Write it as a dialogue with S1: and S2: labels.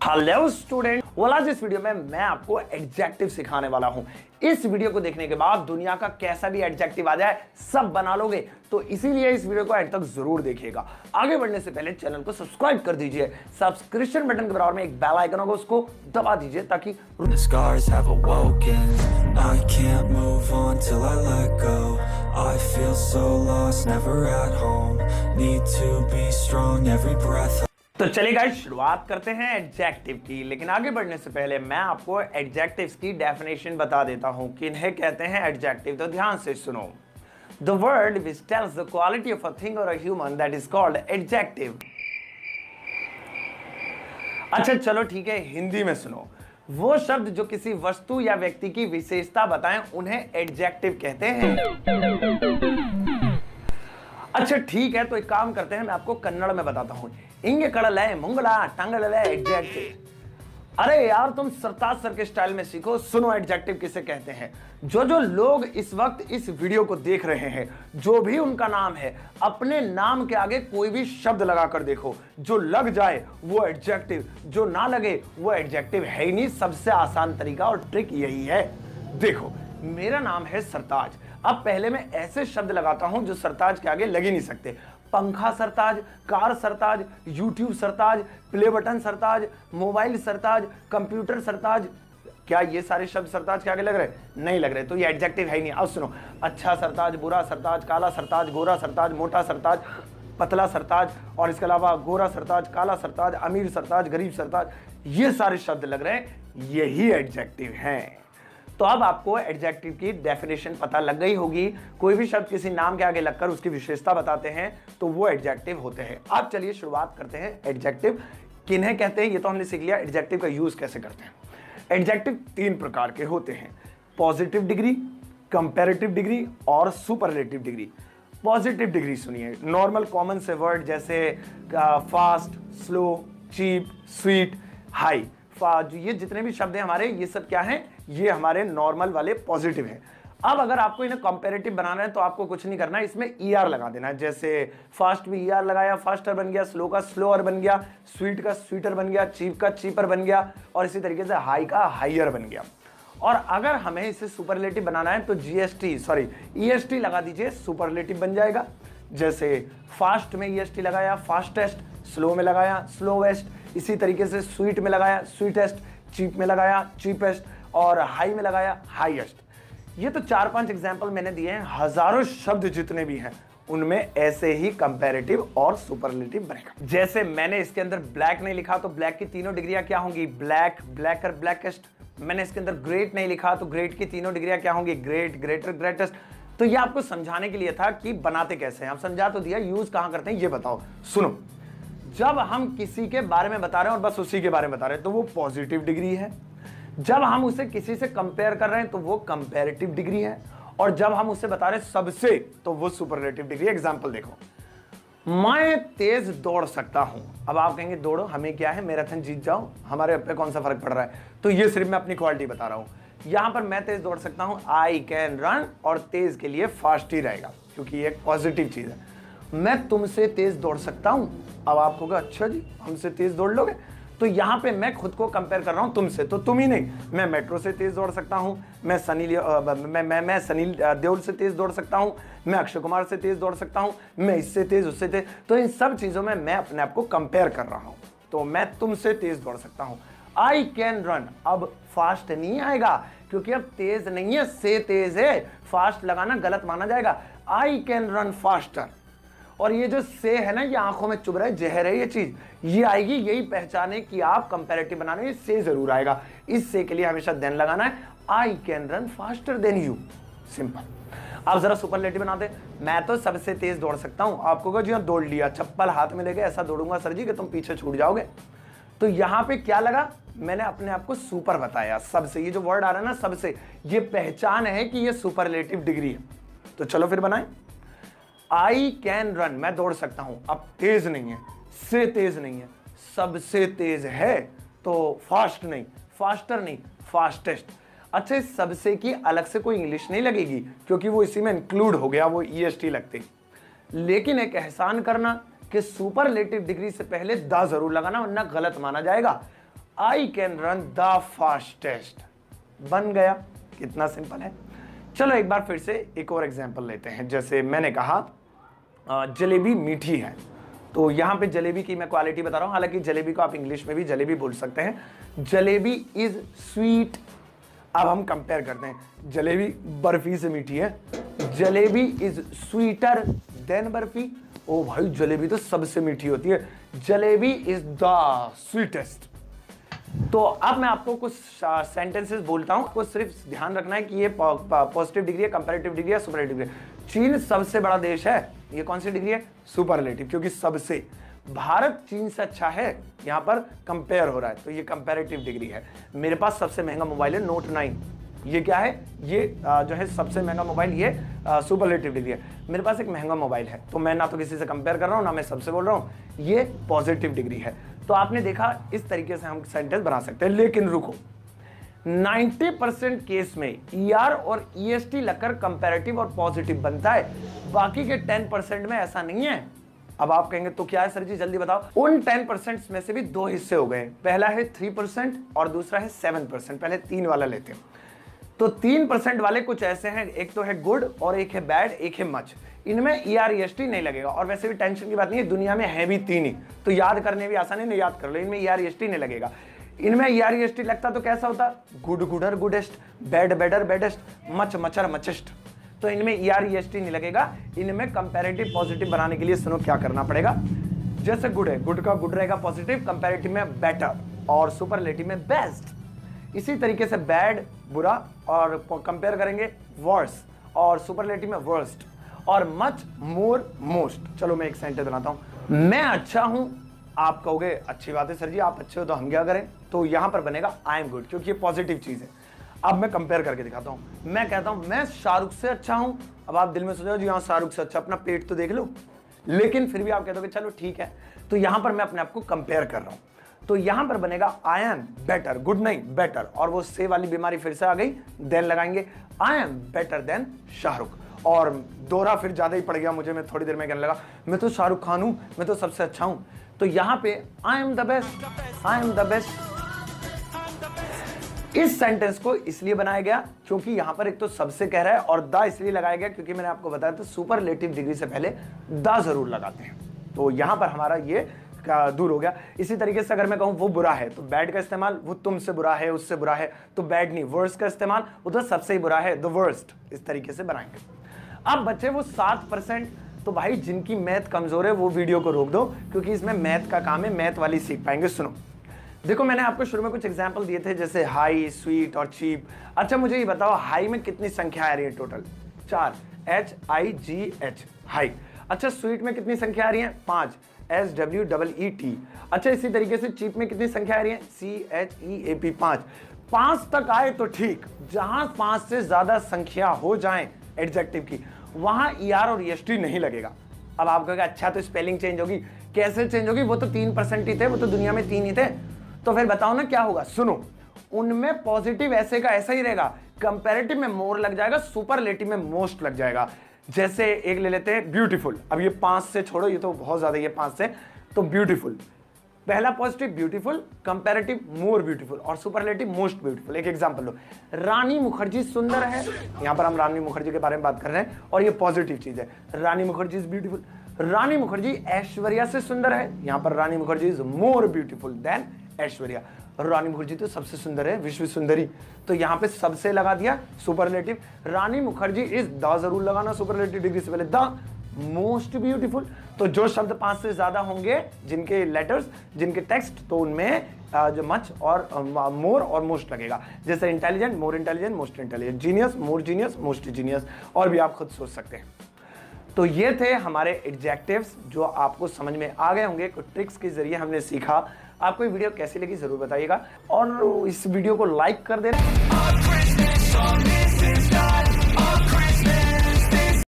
S1: Hello student, आज इस video में मैं आपको एडजेक्टिव सिखाने वाला हूं। इस वीडियो को देखने के बाद दुनिया का कैसा भी एडजेक्टिव आ जाए सब बना लोगे, तो इसीलिए इस वीडियो को एंड तक जरूर देखिएगा। आगे बढ़ने से पहले चैनल को सब्सक्राइब कर दीजिए, सब्सक्रिप्शन बटन के बराबर में एक बेल आइकन होगा, उसको दबा दीजिए ताकि तो चलिए गाइस शुरुआत करते हैं एडजेक्टिव की। लेकिन आगे बढ़ने से पहले मैं आपको एडजेक्टिव्स की डेफिनेशन बता देता हूं कि इन्हें कहते हैं एडजेक्टिव। तो ध्यान से सुनो। The word which tells the quality of a thing और a human that is called adjective. अच्छा चलो ठीक है, हिंदी में सुनो। वो शब्द जो किसी वस्तु या व्यक्ति की विशेषता बताएं उन्हें एडजेक्टिव कहते हैं। अच्छा ठीक है, तो एक काम करते हैं, मैं आपको कन्नड़ में बताता हूं। इंगे कड़ले मुंगला टंगले एडजेक्टिव। अरे यार तुम सरताज सर के स्टाइल में सीखो। सुनो एडजेक्टिव किसे कहते हैं। जो लोग इस वक्त इस वीडियो को देख रहे हैं, जो भी उनका नाम है, अपने नाम के आगे कोई भी शब्द लगाकर देखो, जो लग जाए वो एडजेक्टिव, जो ना लगे वो एडजेक्टिव है ही नहीं। सबसे आसान तरीका और ट्रिक यही है। देखो मेरा नाम है सरताज, अब पहले मैं ऐसे शब्द लगाता हूं जो सरताज के आगे लग ही नहीं सकते। पंखा सरताज, कार सरताज, यूट्यूब सरताज, प्ले बटन सरताज, मोबाइल सरताज, कंप्यूटर सरताज। क्या ये सारे शब्द सरताज के आगे लग रहे? नहीं लग रहे, तो ये एडजेक्टिव है ही नहीं। अब सुनो, अच्छा सरताज, बुरा सरताज, काला सरताज, गोरा सरताज, मोटा सरताज, पतला सरताज, और इसके अलावा गोरा सरताज, काला सरताज, अमीर सरताज, गरीब सरताज, ये सारे शब्द लग रहे हैं, यही एडजेक्टिव हैं। तो अब आपको एडजेक्टिव की डेफिनेशन पता लग गई होगी। कोई भी शब्द किसी नाम के आगे लगकर उसकी विशेषता बताते हैं तो वो एडजेक्टिव होते हैं। अब चलिए शुरुआत करते हैं। एडजेक्टिव किन्हें कहते हैं ये तो हमने सीख लिया, एडजेक्टिव का यूज कैसे करते हैं। एडजेक्टिव 3 प्रकार के होते हैं: पॉजिटिव डिग्री, कंपैरेटिव डिग्री और सुपरलेटिव डिग्री। पॉजिटिव डिग्री सुनिए, नॉर्मल कॉमन से वर्ड जैसे fast, slow, cheap, sweet, high, ये जितने भी शब्द हैं हमारे, ये सब क्या हैं? ये हमारे नॉर्मल वाले पॉजिटिव हैं। अब अगर आपको इन्हें कंपैरेटिव बनाना है तो आपको कुछ नहीं करना है, इसमें ईआर लगा देना है। जैसे फास्ट में ईआर लगाया, फास्टर बन गया, स्लो का स्लोअर बन गया, स्वीट का स्वीटर बन गया, चीप का चीपर बन गया, और इसी तरीके से हाई का हाइयर बन गया। और अगर हमें इसे सुपरलेटिव बनाना है तो ईएसटी लगा दीजिए, सुपरलेटिव बन जाएगा। जैसे फास्ट में ईएसटी लगाया, फास्टेस्ट, स्लो में लगाया, स्लोवेस्ट, इसी तरीके से स्वीट में लगाया, स्वीटेस्ट, चीप में लगाया, चीपेस्ट, और हाई में लगाया, हाईएस्ट। ये तो 4-5 एग्जाम्पल मैंने दिए हैं। हजारों शब्द जितने भी हैं उनमें ऐसे ही कंपैरेटिव और सुपरलेटिव बनेगा। जैसे मैंने इसके अंदर ब्लैक नहीं लिखा तो ब्लैक की तीनों डिग्रियां क्या होंगी? Black, blacker, blackest. मैंने इसके अंदर ग्रेट नहीं लिखा तो ग्रेट की तीनों डिग्रियां क्या होंगी? Great, greater, greatest. तो ये आपको समझाने के लिए था कि बनाते कैसे हैं। आप समझा तो दिया, यूज कहां करते हैं ये बताओ। सुनो, जब हम किसी के बारे में बता रहे हैं और बस उसी के बारे में बता रहे हैं तो वो पॉजिटिव डिग्री है। जब हम उसे किसी से कंपेयर कर रहे हैं तो वो कंपैरेटिव डिग्री है। और जब हम उसे बता रहे हैं सबसे तो वो सुपरलेटिव डिग्री। एग्जांपल देखो, मैं तेज दौड़ सकता हूं। अब आप कहेंगे दौड़ो, हमें क्या है, मैराथन जीत जाओ, हमारे पे कौन सा फर्क पड़ रहा है। तो ये सिर्फ मैं अपनी क्वालिटी बता रहा हूं। यहां पर मैं तेज दौड़ सकता हूं, आई कैन रन, और तेज के लिए फास्ट ही रहेगा क्योंकि ये एक पॉजिटिव चीज है। मैं तुमसे तेज दौड़ सकता हूं। अब आपको कहा अच्छा जी हमसे तेज दौड़ लोगे, तो यहां पे मैं खुद को कंपेयर कर रहा हूं तुमसे, तो तुम ही नहीं, मैं मेट्रो से तेज दौड़ सकता हूं, मैं सनी देओल से तेज दौड़ सकता हूं, मैं अक्षय कुमार से तेज दौड़ सकता हूं, मैं इससे तेज, उससे तेज। तो इन सब चीजों में मैं अपने आप को कंपेयर कर रहा हूं, तो मैं तुमसे तेज दौड़ सकता हूं। आई कैन रन, अब फास्ट नहीं आएगा क्योंकि अब तेज नहीं है, से तेज है, फास्ट लगाना गलत माना जाएगा। I can run faster. और ये जो से है ना, ये आंखों में चुभ रहा है, जहर है ये चीज, ये आएगी, यही पहचाने कि आप कंपैरेटिव बना रहे हैं, से जरूर आएगा। इस से के लिए हमेशा देन लगाना है। I can run faster than you, simple. आप जरा सुपरलेटिव बना दे, मैं तो सबसे तेज दौड़ सकता हूं। आपको कहा जी हाँ दौड़ लिया, चप्पल हाथ में लेके ऐसा दौड़ूंगा सर जी कि तुम पीछे छूट जाओगे। तो यहां पे क्या लगा, मैंने अपने आप को सुपर बताया। सबसे, ये जो वर्ड आ रहा है ना सबसे, ये पहचान है कि ये सुपरलेटिव डिग्री है। तो चलो फिर बनाएं। आई कैन रन, मैं दौड़ सकता हूं। अब तेज नहीं है, से तेज नहीं है, सबसे तेज है, तो फास्ट नहीं, फास्टर नहीं, फास्टेस्ट। अच्छा, इस सबसे की अलग से कोई इंग्लिश नहीं लगेगी क्योंकि वो इसी में इंक्लूड हो गया, वो ईएसटी लगते। लेकिन एक एहसान करना कि सुपरलेटिव डिग्री से पहले द जरूर लगाना, वरना गलत माना जाएगा। I can run the fastest. बन गया, कितना सिंपल है। चलो एक बार फिर से एक और एग्जांपल लेते हैं। जैसे मैंने कहा जलेबी मीठी है, तो यहां पे जलेबी की मैं क्वालिटी बता रहा हूं, हालांकि जलेबी को आप इंग्लिश में भी जलेबी बोल सकते हैं। Jalebi is sweet. अब हम कंपेयर करते हैं, जलेबी बर्फी से मीठी है, jalebi is sweeter than barfi. ओ भाई जलेबी तो सबसे मीठी होती है, जलेबी इज द स्वीटेस्ट। तो अब मैं आपको कुछ सेंटेंसेस बोलता हूं, आपको सिर्फ ध्यान रखना है कि ये पॉजिटिव डिग्री है, कंपैरेटिव डिग्री है, सुपरलेटिव डिग्री है। चीन सबसे बड़ा देश है, ये कौन सी डिग्री है? सुपरलेटिव, क्योंकि सबसे। भारत चीन से अच्छा है, यहां पर कंपेयर हो रहा है, तो ये कंपैरेटिव डिग्री है। मेरे पास सबसे महंगा मोबाइल है नोट 9, ये क्या है? ये जो है सबसे महंगा मोबाइल, ये सुपरलेटिव डिग्री है। मेरे पास एक महंगा मोबाइल है, तो मैं ना तो किसी से कंपेयर कर रहा हूं, ना मैं सबसे बोल रहा हूं, ये पॉजिटिव डिग्री है। तो आपने देखा इस तरीके से हम सेंटेंस बना सकते हैं। लेकिन रुको, 90% केस में ER और EST लगकर कंपैरेटिव और पॉजिटिव बनता है, बाकी के 10% में ऐसा नहीं है। अब आप कहेंगे तो क्या है सर जी, जल्दी बताओ। उन 10% में से भी दो हिस्से हो गए, पहला है 3% और दूसरा है 7%। पहले 3 वाला लेते हैं। तो 3% वाले कुछ ऐसे हैं, एक तो है गुड और एक है बैड, एक है मच। इनमें ER EST नहीं लगेगा, और वैसे भी टेंशन की बात नहीं है, दुनिया में है भी 3 ही, तो याद करने भी आसान है, नहीं याद कर लो। इनमें ER EST नहीं लगेगा। इनमें ER EST लगता तो कैसा होता? गुड गुडर गुडेस्ट, बैड बेडर बेडेस्ट, मच मचर मचेस्ट। तो इनमें ER EST नहीं लगेगा। इनमें कंपैरेटिव पॉजिटिव बनाने के लिए सुनो क्या करना पड़ेगा। जैसे गुड है, गुड का गुड रहेगा पॉजिटिव, कंपैरेटिव में बेटर और सुपरलेटिव में बेस्ट। इसी तरीके से बैड बुरा और कंपेयर करेंगे वर्स, और सुपरलेटिव में वर्स्ट, और मच मोर मोस्ट। चलो मैं एक सेंटेंस बनाता हूं। मैं अच्छा हूं, आप कहोगे अच्छी बात है सर जी, आप अच्छे हो तो हम क्या करें? तो यहां पर बनेगा आई एम गुड, क्योंकि ये पॉजिटिव चीज है। अब मैं कंपेयर करके दिखाता हूं। मैं कहता हूं मैं शाहरुख से अच्छा हूं। अब आप दिल में सोचो जी हाँ शाहरुख से अच्छा, अपना पेट तो देख लो, लेकिन फिर भी आप कहते हो चलो ठीक है। तो यहां पर मैं अपने आप को कंपेयर कर रहा हूं, तो यहां पर बनेगा आई एम बेटर, गुड नहीं बेटर, और वो से वाली बीमारी फिर से आ गई, देन लगाएंगे I am better than Shahrukh. और दोहरा फिर ज्यादा ही पड़ गया मुझे, मैं थोड़ी देर में कहने लगा मैं तो शाहरुख खान हूं, मैं तो सबसे अच्छा हूं। तो यहां पे I am the best, I am the best. इस सेंटेंस को इसलिए बनाया गया क्योंकि यहां पर एक तो सबसे कह रहा है, और द इसलिए लगाया गया क्योंकि मैंने आपको बताया था सुपरलेटिव डिग्री से पहले द जरूर लगाते हैं। तो यहां पर हमारा ये दूर हो गया। इसी तरीके से अगर मैं कहूं वो बुरा है, तो बैड का इस्तेमाल वो तुमसे बुरा है, उससे बुरा है, तो बैड नहीं। वर्स का इस्तेमाल वो तो सबसे ही बुरा है, द वर्स्ट। इस तरीके से बनाएंगे। अब बच्चे वो 7%, तो भाई जिनकी मैथ कमजोर है वो वीडियो को रोक दो, क्योंकि इसमें मैथ का काम है, मैथ वाली सीख पाएंगे। सुनो, देखो मैंने आपको शुरू में कुछ एग्जांपल दिए थे, जैसे हाई, स्वीट और चीप। अच्छा मुझे ये बताओ, हाई में कितनी संख्या आ रही है टोटल? 4, HIGH, high. अच्छा स्वीट में कितनी संख्या आ रही है? 5, SWEET। अच्छा इसी तरीके से चीप में कितनी संख्या आ रही है? CHEAP, 5। 5 तक आए तो ठीक, जहां 5 से ज्यादा संख्या हो जाए एडजेक्टिव की, वहां ER और EST नहीं लगेगा। अब आप कहोगे अच्छा तो स्पेलिंग चेंज होगी, कैसे चेंज होगी? वो तो 3% ही थे, वो तो दुनिया में 3 ही थे। तो फिर बताओ ना क्या होगा। सुनो, उनमें पॉजिटिव ऐसे का ऐसा ही रहेगा, कंपैरेटिव में मोर लग जाएगा, सुपरलेटिव में मोस्ट लग जाएगा। जैसे एक ले लेते हैं ब्यूटीफुल। अब ये 5 से छोड़ो, ये तो बहुत ज्यादा, ये 5 से, तो ब्यूटीफुल पहला positive beautiful, comparative more beautiful, और सुपरलेटिव मोस्ट ब्यूटीफुल। एक एग्जांपल लो, रानी मुखर्जी सुंदर है। यहां पर हम रानी मुखर्जी के बारे में बात कर रहे हैं, और ये पॉजिटिव चीज है, रानी मुखर्जी इज ब्यूटीफुल। रानी मुखर्जी ऐश्वर्या से सुंदर है, यहां पर Rani Mukherjee is more beautiful than Aishwarya. Rani Mukherjee तो सबसे सुंदर है, विश्व सुंदरी, तो यहां पे सबसे लगा दिया superlative. Rani Mukherjee is the जरूर लगाना सुपरलेटिव डिग्री से पहले, द मोस्ट ब्यूटीफुल। तो जो शब्द 5 से ज्यादा होंगे, जिनके लेटर्स, जिनके टेक्स्ट, तो उनमें जो मच और मोर और मोस्ट लगेगा। जैसे intelligent, more intelligent, most intelligent, genius, more genius, most genius, और भी आप खुद सोच सकते हैं। तो ये थे हमारे एडजेक्टिव्स, जो आपको समझ में आ गए होंगे। कुछ ट्रिक्स के जरिए हमने सीखा। आपको ये वीडियो कैसी लगी जरूर बताइएगा, और इस वीडियो को लाइक कर देना।